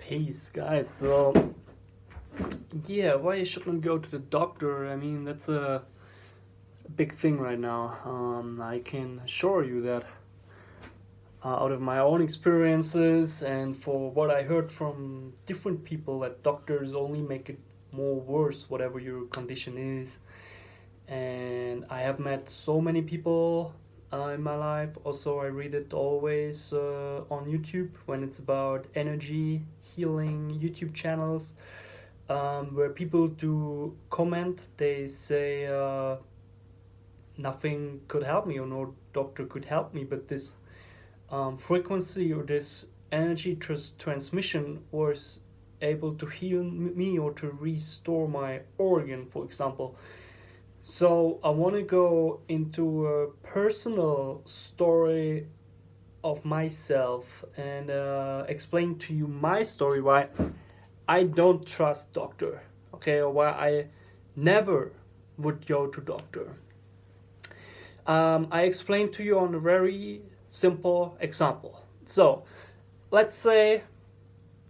Peace, guys. So, yeah, why shouldn't go to the doctor? I mean, that's a big thing right now. I can assure you that out of my own experiences and for what I heard from different people, that doctors only make it more worse, whatever your condition is. And I have met so many people in my life. Also, I read it always on YouTube when it's about energy healing YouTube channels, where people do comment. They say nothing could help me, or no doctor could help me, but this frequency or this energy transmission was able to heal me or to restore my organ, for example. So I want to go into a personal story of myself and explain to you my story, why I don't trust doctor, okay, or why I never would go to doctor. I explain to you on a very simple example. So let's say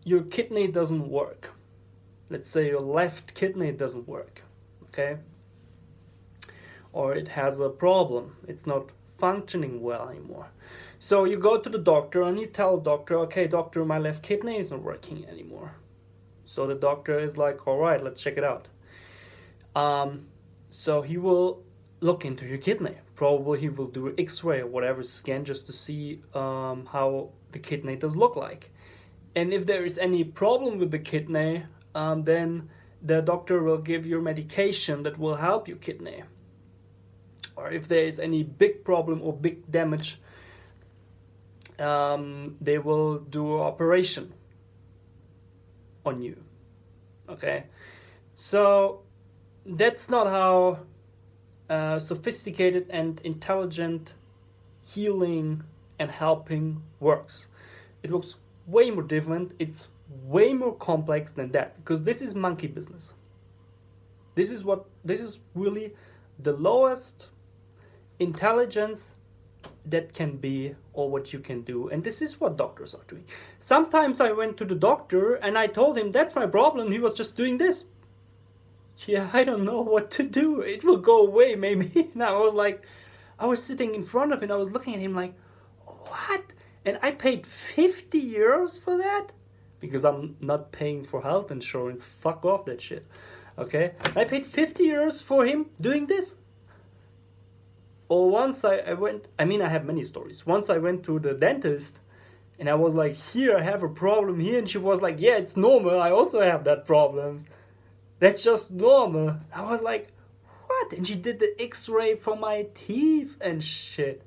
your kidney doesn't work. Let's say your left kidney doesn't work, okay? Or it has a problem. It's not functioning well anymore. So you go to the doctor and you tell the doctor, okay, doctor, my left kidney is not working anymore. So the doctor is like, all right, let's check it out. So he will look into your kidney. Probably he will do an X-ray or whatever scan just to see how the kidney does look like. And if there is any problem with the kidney, then the doctor will give you medication that will help your kidney. Or if there is any big problem or big damage, they will do an operation on you. Okay, so that's not how sophisticated and intelligent healing and helping works. It works way more different. It's way more complex than that, because this is monkey business. This is really the lowest intelligence that can be, or what you can do, and this is what doctors are doing. Sometimes I went to the doctor and I told him that's my problem. He was just doing this. Yeah, I don't know what to do. It will go away maybe. And I was sitting in front of him. I was looking at him like, what? And I paid 50 euros for that? Because I'm not paying for health insurance. Fuck off that shit. Okay? I paid 50 euros for him doing this. Or once I went, I have many stories. Once I went to the dentist and I was like, here, I have a problem here. And she was like, yeah, it's normal. I also have that problem. That's just normal. I was like, what? And she did the X-ray for my teeth and shit.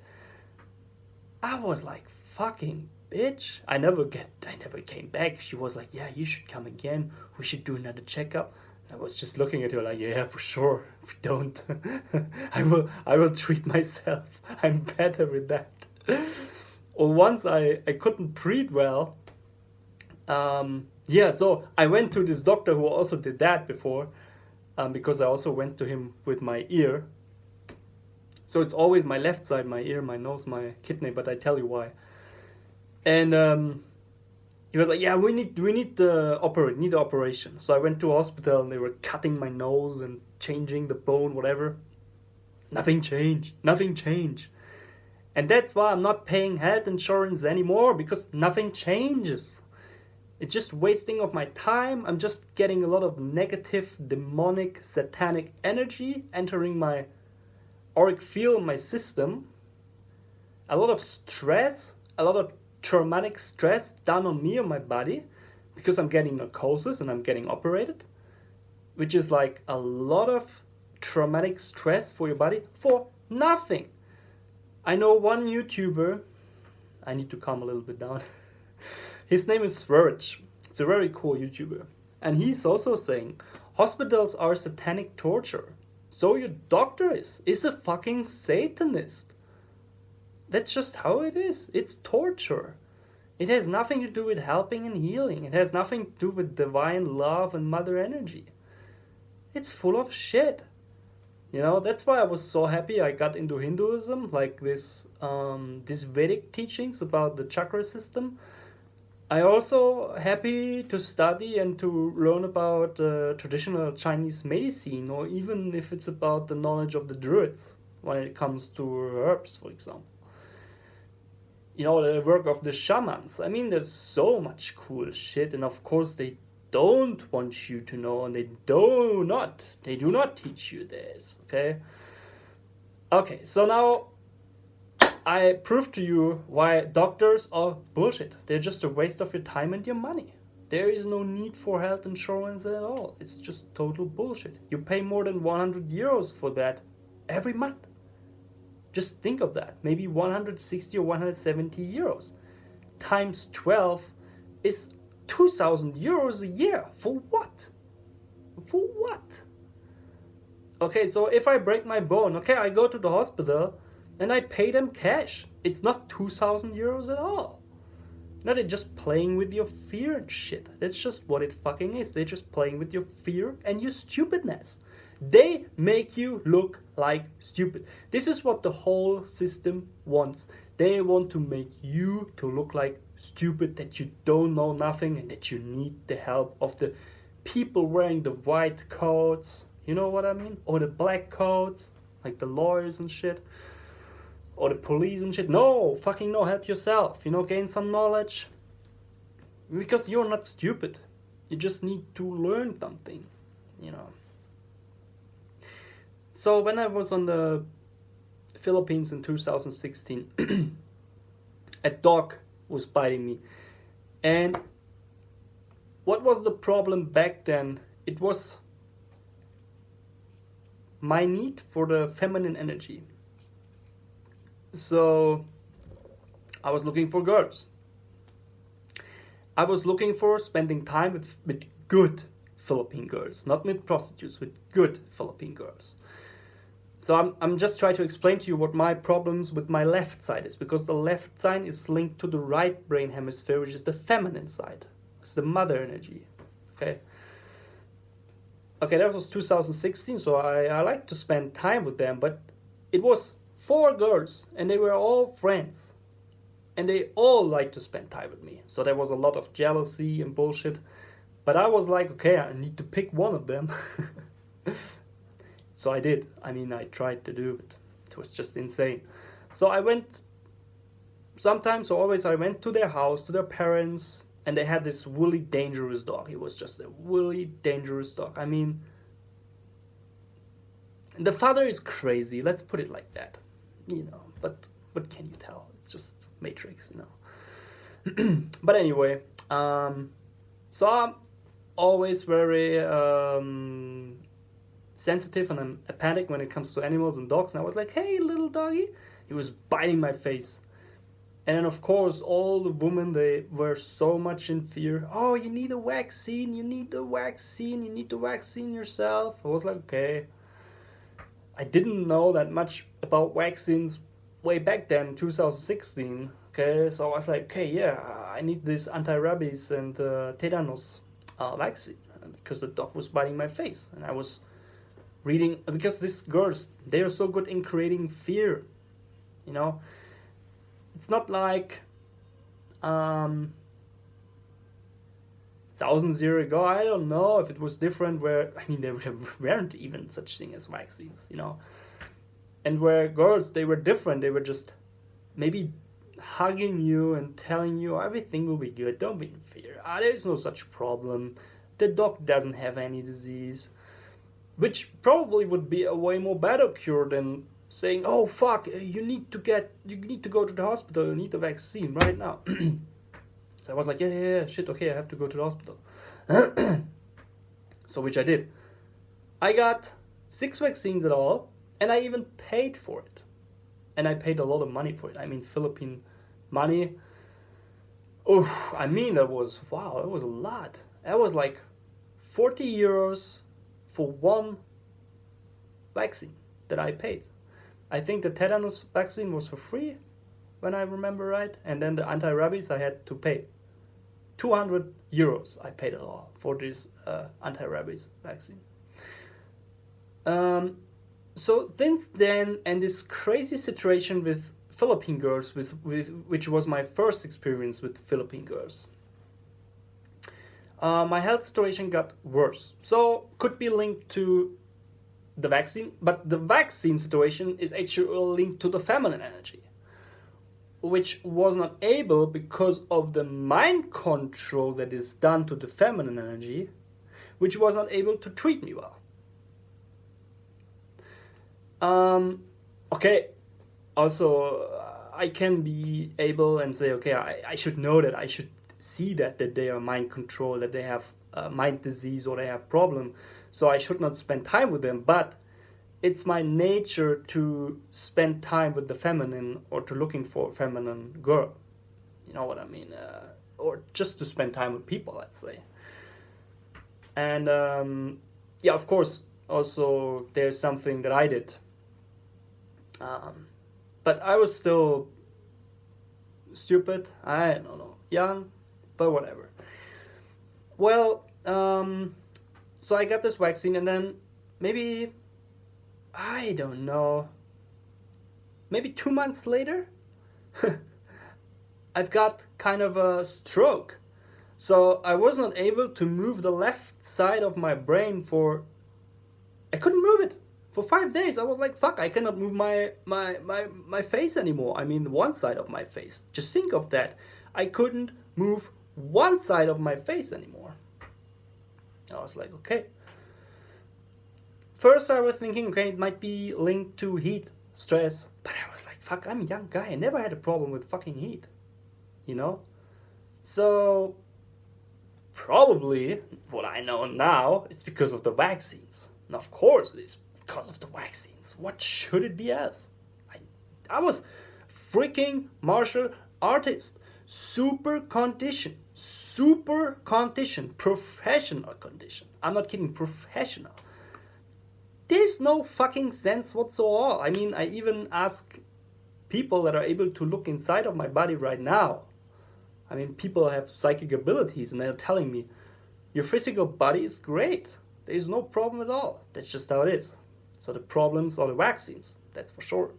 I was like, fucking bitch. I never came back. She was like, yeah, you should come again. We should do another checkup. I was just looking at her like, yeah, for sure. If we don't, I will treat myself. I'm better with that. Or once I couldn't breathe well. So I went to this doctor who also did that before, because I also went to him with my ear. So it's always my left side, my ear, my nose, my kidney, but I tell you why. And he was like, yeah, we need the operation. So I went to a hospital and they were cutting my nose and changing the bone, whatever. Nothing changed. And that's why I'm not paying health insurance anymore, because nothing changes. It's just wasting of my time. I'm just getting a lot of negative, demonic, satanic energy entering my auric field, my system. A lot of stress, a lot of traumatic stress done on me, on my body, because I'm getting narcosis and I'm getting operated, which is like a lot of traumatic stress for your body for nothing. I know one YouTuber, I need to calm a little bit down. His name is Sverich. It's a very cool YouTuber. And he's also saying, hospitals are satanic torture. So your doctor is a fucking Satanist. That's just how it is. It's torture. It has nothing to do with helping and healing. It has nothing to do with divine love and mother energy. It's full of shit. You know, that's why I was so happy I got into Hinduism, like this Vedic teachings about the chakra system. I also happy to study and to learn about traditional Chinese medicine, or even if it's about the knowledge of the druids when it comes to herbs, for example. You know, the work of the shamans. I mean, there's so much cool shit, and of course they don't want you to know, and they do not teach you this. Okay, so now I prove to you why doctors are bullshit. They're just a waste of your time and your money. There is no need for health insurance at all. It's just total bullshit. You pay more than 100 euros for that every month. Just think of that. Maybe 160 or 170 euros times 12 is 2,000 euros a year. For what? For what? Okay, so if I break my bone, okay, I go to the hospital and I pay them cash. It's not 2,000 euros at all. No, they're just playing with your fear and shit. That's just what it fucking is. They're just playing with your fear and your stupidness. They make you look like stupid. This is what the whole system wants. They want to make you to look like stupid, that you don't know nothing and that you need the help of the people wearing the white coats. You know what I mean? Or the black coats, like the lawyers and shit. Or the police and shit. No, fucking no, help yourself. You know, gain some knowledge. Because you're not stupid. You just need to learn something, you know. So when I was on the Philippines in 2016, a dog was biting me. And what was the problem back then? It was my need for the feminine energy. So I was looking for girls. I was looking for spending time with good Philippine girls, not with prostitutes, with good Philippine girls. So I'm just trying to explain to you what my problems with my left side is, because the left side is linked to the right brain hemisphere, which is the feminine side. It's the mother energy. Okay, that was 2016, so I like to spend time with them, but it was 4 girls, and they were all friends. And they all liked to spend time with me. So there was a lot of jealousy and bullshit. But I was like, okay, I need to pick one of them. So I did. I mean, I tried to do it. It was just insane. So I went, sometimes or always, I went to their house, to their parents, and they had this really dangerous dog. It was just a really dangerous dog. I mean, the father is crazy. Let's put it like that. You know, but what can you tell? It's just Matrix, you know. But anyway, so I'm always very sensitive and I'm a panic when it comes to animals and dogs. And I was like, hey, little doggy. He was biting my face. And then, of course, all the women, they were so much in fear. Oh, you need a vaccine. You need the vaccine. You need to vaccine yourself. I was like, okay. I didn't know that much about vaccines way back then, 2016. Okay, so I was like, okay, yeah, I need this anti-rabies and tetanus vaccine because the dog was biting my face. And I was reading, because these girls, they are so good in creating fear, you know. It's not like thousands years ago. I don't know if it was different where, I mean, there weren't even such thing as vaccines, you know. And where girls, they were different. They were just maybe hugging you and telling you everything will be good. Don't be in fear. There's no such problem. The dog doesn't have any disease. Which probably would be a way more better cure than saying, oh fuck, you need to go to the hospital, you need the vaccine right now. So I was like, yeah, shit, okay, I have to go to the hospital. So which I did. I got 6 vaccines at all, and I even paid for it. And I paid a lot of money for it. I mean, Philippine money. Oh, I mean, that was a lot. That was like 40 euros for one vaccine that I paid. I think the tetanus vaccine was for free, when I remember right. And then the anti-rabies I had to pay. 200 euros I paid it all for this anti-rabies vaccine. So since then, and this crazy situation with Philippine girls, which was my first experience with Philippine girls. my health situation got worse. So could be linked to the vaccine, but the vaccine situation is actually linked to the feminine energy, which was not able because of the mind control that is done to the feminine energy, which was not able to treat me well. Okay, also I can be able and say, okay, I should know that, I should see that they are mind controlled, that they have mind disease or they have problem, so I should not spend time with them. But it's my nature to spend time with the feminine or to looking for a feminine girl. You know what I mean? Or just to spend time with people, let's say. And yeah, of course, also there's something that I did. But I was still stupid, I don't know, young, but whatever. Well, so I got this vaccine, and then maybe, I don't know, maybe 2 months later, I've got kind of a stroke. So I was not able to move the left side of my brain I couldn't move it. For 5 days, I was like, fuck, I cannot move my face anymore. I mean, one side of my face. Just think of that. I couldn't move one side of my face anymore. I was like, okay. First, I was thinking, okay, it might be linked to heat, stress. But I was like, fuck, I'm a young guy. I never had a problem with fucking heat. You know? So, probably, what I know now, it's because of the vaccines. And of course, it is because of the vaccines. What should it be else? I was freaking martial artist. Super condition, professional condition. I'm not kidding, professional. There's no fucking sense whatsoever. I mean, I even ask people that are able to look inside of my body right now. I mean, people have psychic abilities and they're telling me, your physical body is great. There is no problem at all. That's just how it is. So the problems are the vaccines, that's for sure.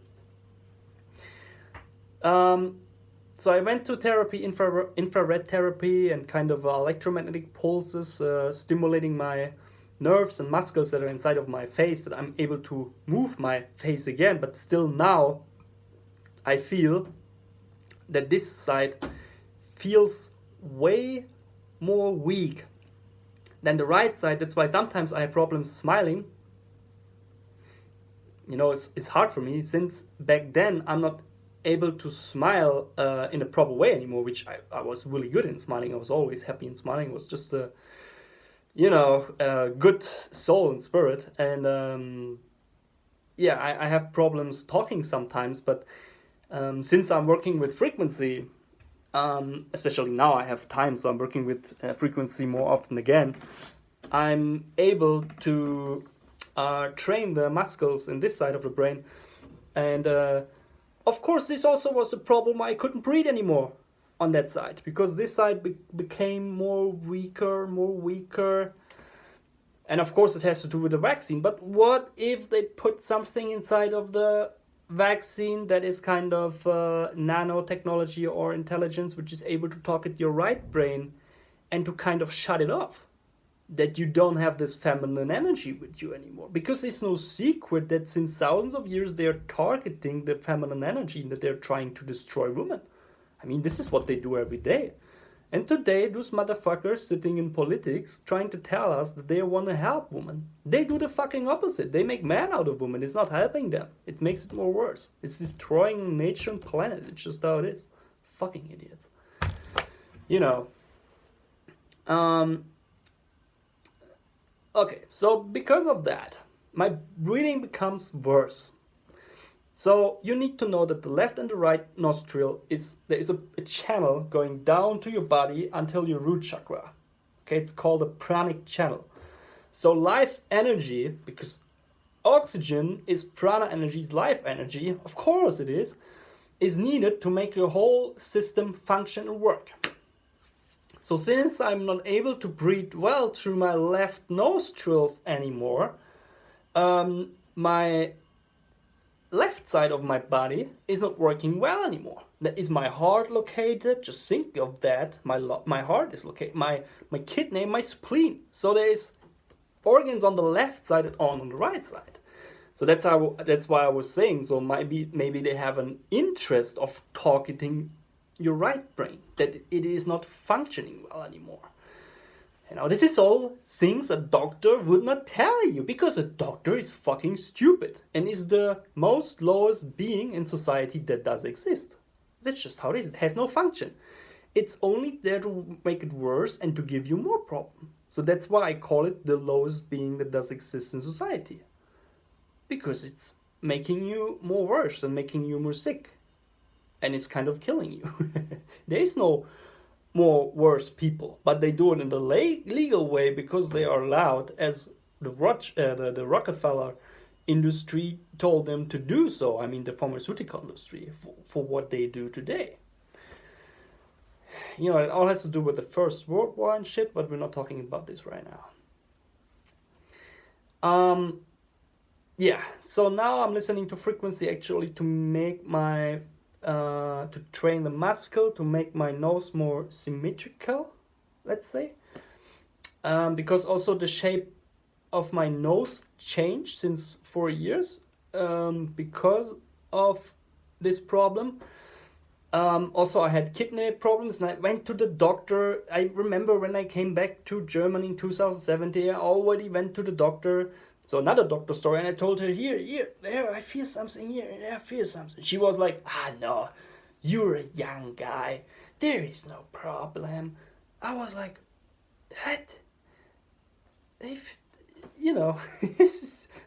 So I went to therapy, infrared therapy, and kind of electromagnetic pulses, stimulating my nerves and muscles that are inside of my face, that I'm able to move my face again. But still now, I feel that this side feels way more weak than the right side. That's why sometimes I have problems smiling. You know, it's hard for me, since back then I'm not able to smile in a proper way anymore, which I was really good in smiling. I was always happy in smiling. It was just a good soul and spirit. And yeah, I have problems talking sometimes, but since I'm working with frequency, especially now I have time, so I'm working with frequency more often again, I'm able to train the muscles in this side of the brain. And of course, this also was the problem. I couldn't breathe anymore on that side, because this side became more weaker. And of course, it has to do with the vaccine. But what if they put something inside of the vaccine that is kind of nanotechnology or intelligence, which is able to talk at your right brain and to kind of shut it off? That you don't have this feminine energy with you anymore. Because it's no secret that since thousands of years they are targeting the feminine energy, and that they're trying to destroy women. I mean, this is what they do every day. And today, those motherfuckers sitting in politics trying to tell us that they want to help women. They do the fucking opposite. They make men out of women. It's not helping them. It makes it more worse. It's destroying nature and planet. It's just how it is. Fucking idiots. You know. Okay, so because of that, my breathing becomes worse. So you need to know that the left and the right nostril there is a channel going down to your body until your root chakra. Okay, it's called a pranic channel. So life energy, because oxygen is prana energy, is life energy, of course it is needed to make your whole system function and work. So since I'm not able to breathe well through my left nostrils anymore, my left side of my body is not working well anymore. That is my heart located. Just think of that. My heart is located. My kidney, my spleen. So there is organs on the left side and on the right side. So that's why I was saying. So maybe they have an interest of targeting your right brain, that it is not functioning well anymore. You know, this is all things a doctor would not tell you, because a doctor is fucking stupid and is the most lowest being in society that does exist. That's just how it is. It has no function. It's only there to make it worse and to give you more problem. So that's why I call it the lowest being that does exist in society. Because it's making you more worse and making you more sick. And it's kind of killing you. There is no more worse people, but they do it in the legal way because they are allowed, as the Rockefeller industry told them to do so. I mean, the pharmaceutical industry, for what they do today. You know, it all has to do with the First World War and shit, but we're not talking about this right now. Yeah, so now I'm listening to frequency actually to make my to train the muscle, to make my nose more symmetrical, let's say. Because also the shape of my nose changed since 4 years because of this problem. Also, I had kidney problems and I went to the doctor. I remember when I came back to Germany in 2017, I already went to the doctor. So another doctor story, and I told her, here, there, I feel something, here, there, I feel something. She was like, no, you're a young guy. There is no problem. I was like, what? If, you know,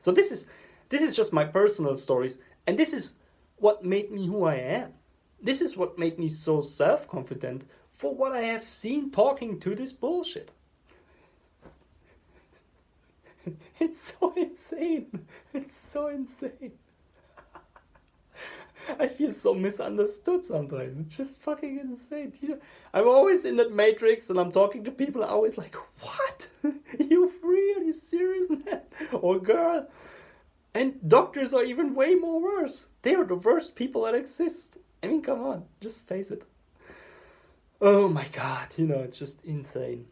so this is just my personal stories. And this is what made me who I am. This is what made me so self-confident for what I have seen talking to this bullshit. It's so insane. It's so insane. I feel so misunderstood sometimes. It's just fucking insane. You know, I'm always in that matrix and I'm talking to people. I'm always like, what? You really serious, man? Or girl? And doctors are even way more worse. They are the worst people that exist. I mean, come on. Just face it. Oh my God. You know, it's just insane.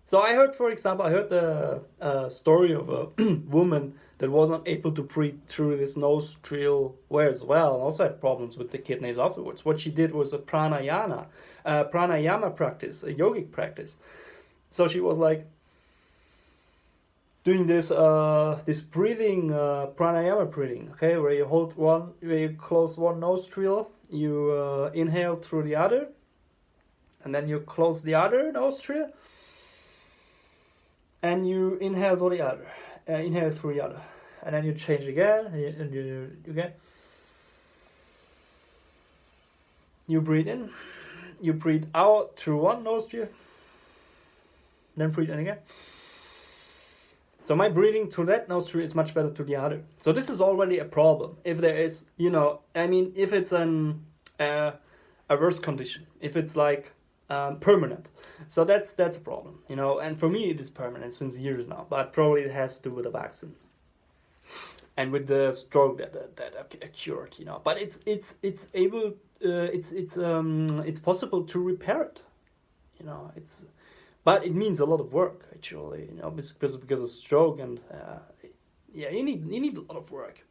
So I heard, for example, the story of a woman that was not able to breathe through this nostril way as well, and also had problems with the kidneys afterwards. What she did was a pranayama practice, a yogic practice. So she was like doing this breathing, pranayama breathing, okay, where you close one nostril, you inhale through the other, and then you close the other nostril. And you inhale through the other, and then you change again, and you again. You breathe in, you breathe out through one nostril, then breathe in again. So my breathing through that nostril is much better to the other. So this is already a problem. If there is, you know, I mean, if it's a worse condition, if it's like permanent. So that's a problem, you know, and for me it is permanent since years now, but probably it has to do with the vaccine and with the stroke that occurred, you know. But it's possible to repair it, you know. But it means a lot of work actually, you know, because of stroke and you need a lot of work,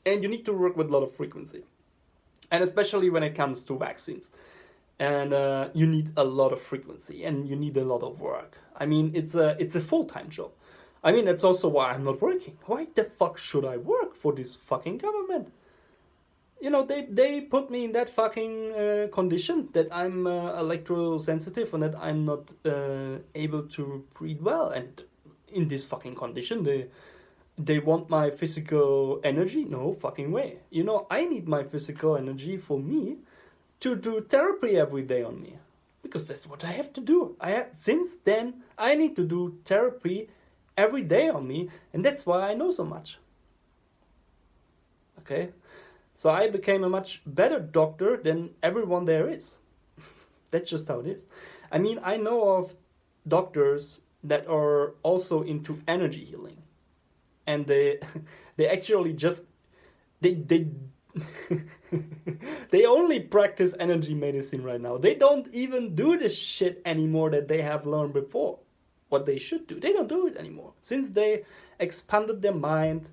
and you need to work with a lot of frequency, and especially when it comes to vaccines. And you need a lot of frequency, and you need a lot of work. I mean, it's a full-time job. I mean, that's also why I'm not working. Why the fuck should I work for this fucking government? You know, they put me in that fucking condition that I'm electrosensitive and that I'm not able to breathe well. And in this fucking condition, they want my physical energy? No fucking way. You know, I need my physical energy for me to do therapy every day on me, because that's what I have to do. Since then I need to do therapy every day on me, and that's why I know so much. Okay, so I became a much better doctor than everyone there is. That's just how it is. I mean, I know of doctors that are also into energy healing, and they they actually just they they only practice energy medicine right now. They don't even do the shit anymore that they have learned before. What they should do, they don't do it anymore. Since they expanded their mind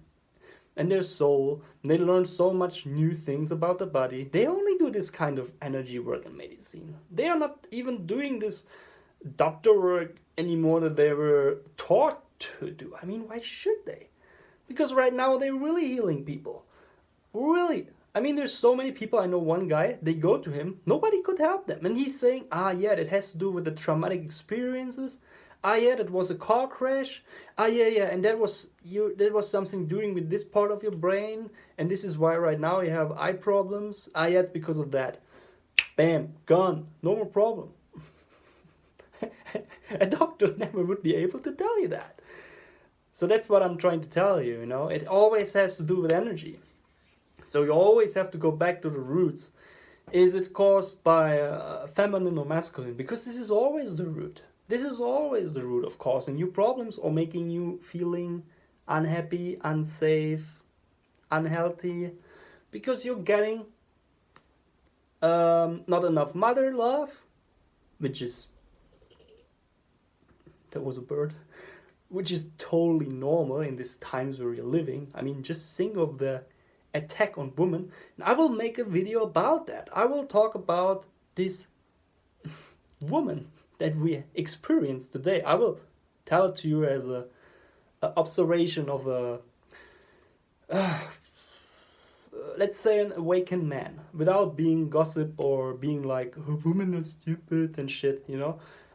and their soul, and they learn so much new things about the body, they only do this kind of energy work and medicine. They are not even doing this doctor work anymore that they were taught to do. I mean, why should they? Because right now they're really healing people. Really. I mean, there's so many people. I know one guy, they go to him, nobody could help them. And he's saying, yeah, that has to do with the traumatic experiences. Yeah, that was a car crash. Yeah, and that was something doing with this part of your brain, and this is why right now you have eye problems. Yeah, it's because of that. Bam, gone, no more problem. A doctor never would be able to tell you that. So that's what I'm trying to tell you, It always has to do with energy. So you always have to go back to the roots. Is it caused by feminine or masculine? Because this is always the root. This is always the root of causing you problems or making you feeling unhappy, unsafe, unhealthy. Because you're getting not enough mother love, which is... That was a bird. Which is totally normal in these times where we're living. I mean, just think of the attack on women. And I will make a video about that. I will talk about this woman that we experience today. I will tell it to you as a observation of a let's say an awakened man, without being gossip or being like, oh, women are stupid and shit,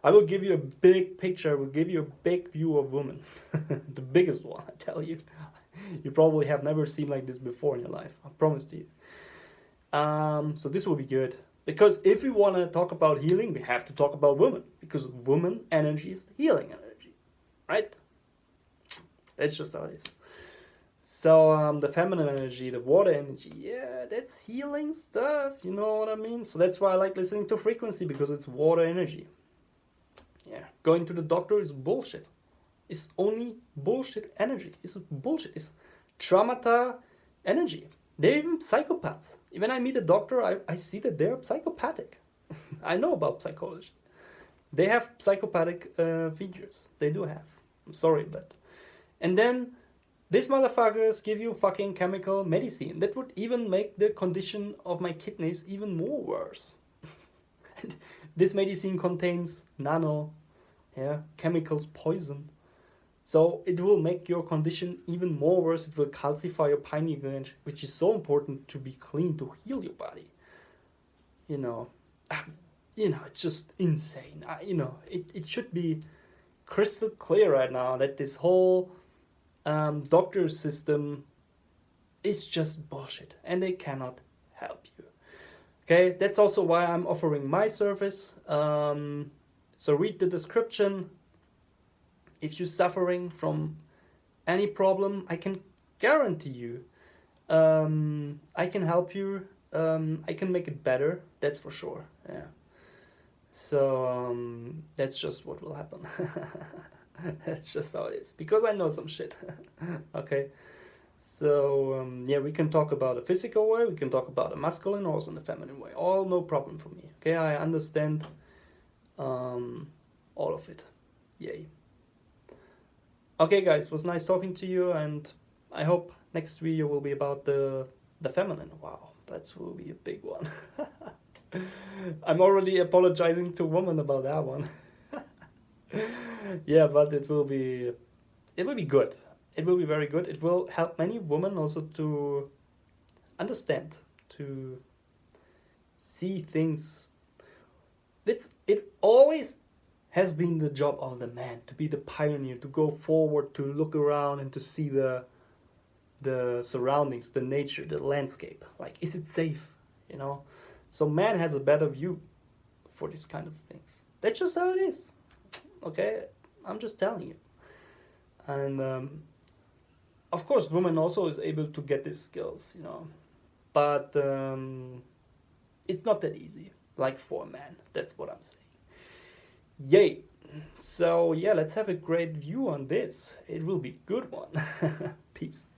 I will give you a big picture. I will give you a big view of women. The biggest one, I tell you. You probably have never seen like this before in your life. I promise to you. So this will be good. Because if we want to talk about healing, we have to talk about women. Because woman energy is healing energy. Right? That's just how it is. So the feminine energy, the water energy, yeah, that's healing stuff. You know what I mean? So that's why I like listening to frequency, because it's water energy. Yeah, going to the doctor is bullshit. It's only bullshit energy. It's bullshit. It's traumata energy. They're even psychopaths. When I meet a doctor, I see that they're psychopathic. I know about psychology. They have psychopathic features. They do have. I'm sorry, but... And then these motherfuckers give you fucking chemical medicine. That would even make the condition of my kidneys even more worse. This medicine contains chemicals, poison. So it will make your condition even more worse. It will calcify your pineal gland, which is so important to be clean, to heal your body. It's just insane. It should be crystal clear right now that this whole doctor system is just bullshit, and they cannot help you. Okay, that's also why I'm offering my service. So read the description. If you're suffering from any problem, I can guarantee you, I can help you. I can make it better. That's for sure. Yeah. So that's just what will happen. That's just how it is. Because I know some shit. Okay. So we can talk about a physical way. We can talk about a masculine, also in the feminine way. All no problem for me. Okay, I understand all of it. Yay. Okay, guys, it was nice talking to you, and I hope next video will be about the feminine. Wow, that will be a big one. I'm already apologizing to women about that one. Yeah, but it will be good. It will be very good. It will help many women also to understand, to see things. It always has been the job of the man to be the pioneer, to go forward, to look around and to see the surroundings, the nature, the landscape. Like, is it safe? So man has a better view for these kind of things. That's just how it is. Okay, I'm just telling you. And of course, woman also is able to get these skills, but it's not that easy, like for a man. That's what I'm saying. Yay. So yeah, let's have a great view on this. It will be a good one. Peace. Peace.